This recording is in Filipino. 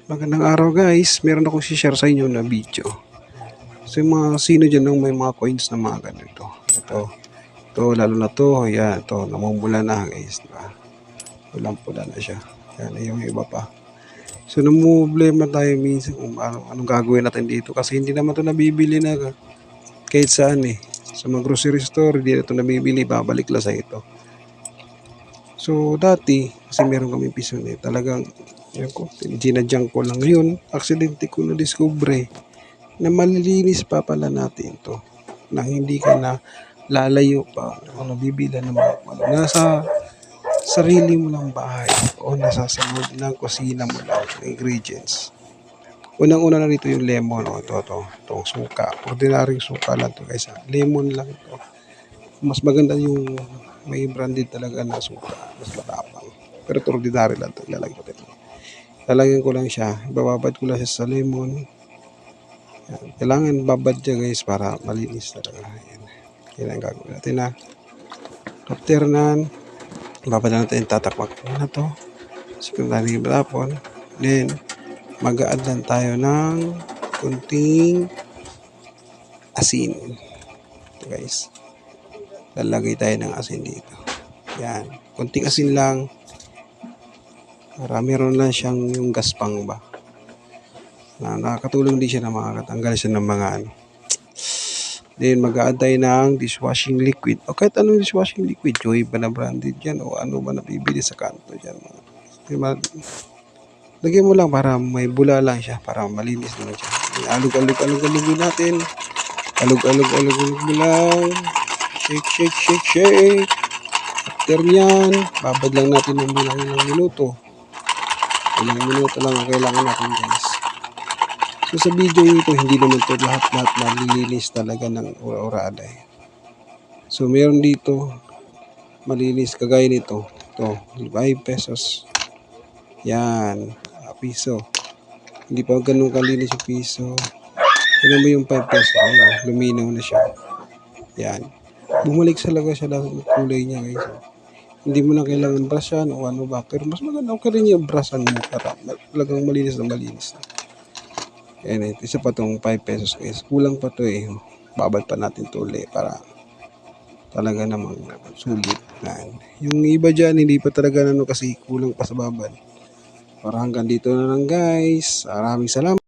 Magandang araw guys, meron akong share sa inyo na video. So yung mga sino dyan nung may mga coins na mga ganito. Ito lalo na to, yan, ito, namumula na guys, diba? Pulang-pula na siya. Yan, yung iba pa. So namumblema tayo minsan kung anong gagawin natin dito kasi hindi naman to nabibili na kahit saan eh. Sa mga grocery store, hindi na ito nabibili, babalik lang sa ito. So dati, kasi meron kami piso eh, talagang yan ko, ginadyan ko lang. Ngayon, aksidente ko na-discover na malilinis pa pala natin to na hindi ka na lalayo pa o nabibila ng mga nasa sarili mo lang bahay o nasa sunod ng kusina mo lang ingredients. Unang-una na dito yung lemon o itong suka. Ordinaryong suka lang to guys. Lemon lang to. Mas maganda yung may branded talaga na suka. Mas matapang. Pero ito ordinary lang to. Lalagyan ko lang siya. Bababad ko lang siya sa lemon. Yan. Kailangan babad siya guys para malinis talaga. Yan. Kailangan gagawin natin na. After nan, babad natin tatakpak na to. Sekundary tapon. Then, mag-a-add lang tayo ng kunting asin. Ito guys. Lalagay tayo ng asin dito. Yan. Kunting asin lang. Para meron lang siyang yung gaspang ba. Na nakakatulong din siya na makakatanggal siya ng mga ano. Then mag-a-add tayo ng dishwashing liquid. O kahit anong dishwashing liquid. Joy ba na branded dyan? O ano ba napibili sa kanto dyan? Lagyan mo lang para may bula lang siya. Para malinis naman siya. Alug natin. Alug mo lang. Shake. After nyan, babad lang natin ng ilang minuto. Ilang minuto lang ang kailangan natin guys. So sa video ito, hindi naman ito lahat malilinis talaga ng ura-urada eh. So meron dito, malinis kagaya nito. Ito, 5 pesos. Yan, piso. Hindi pa ganun kalinis yung piso. Tignan mo yung 5 pesos. Ayan, luminaw na siya. Yan. Bumalik talaga siya ng kulay niya guys. Hindi mo na kailangan brushan o ano ba. Pero mas maganda okay rin yung brushan mo para talagang malinis na malinis. Ayan, isa pa tong 5 pesos guys. Kulang pa to eh. Babad pa natin to ulit para talaga namang sulit. Yung iba dyan, hindi pa talaga kasi kulang pa sa babad. Para hanggang dito na lang guys. Maraming salamat.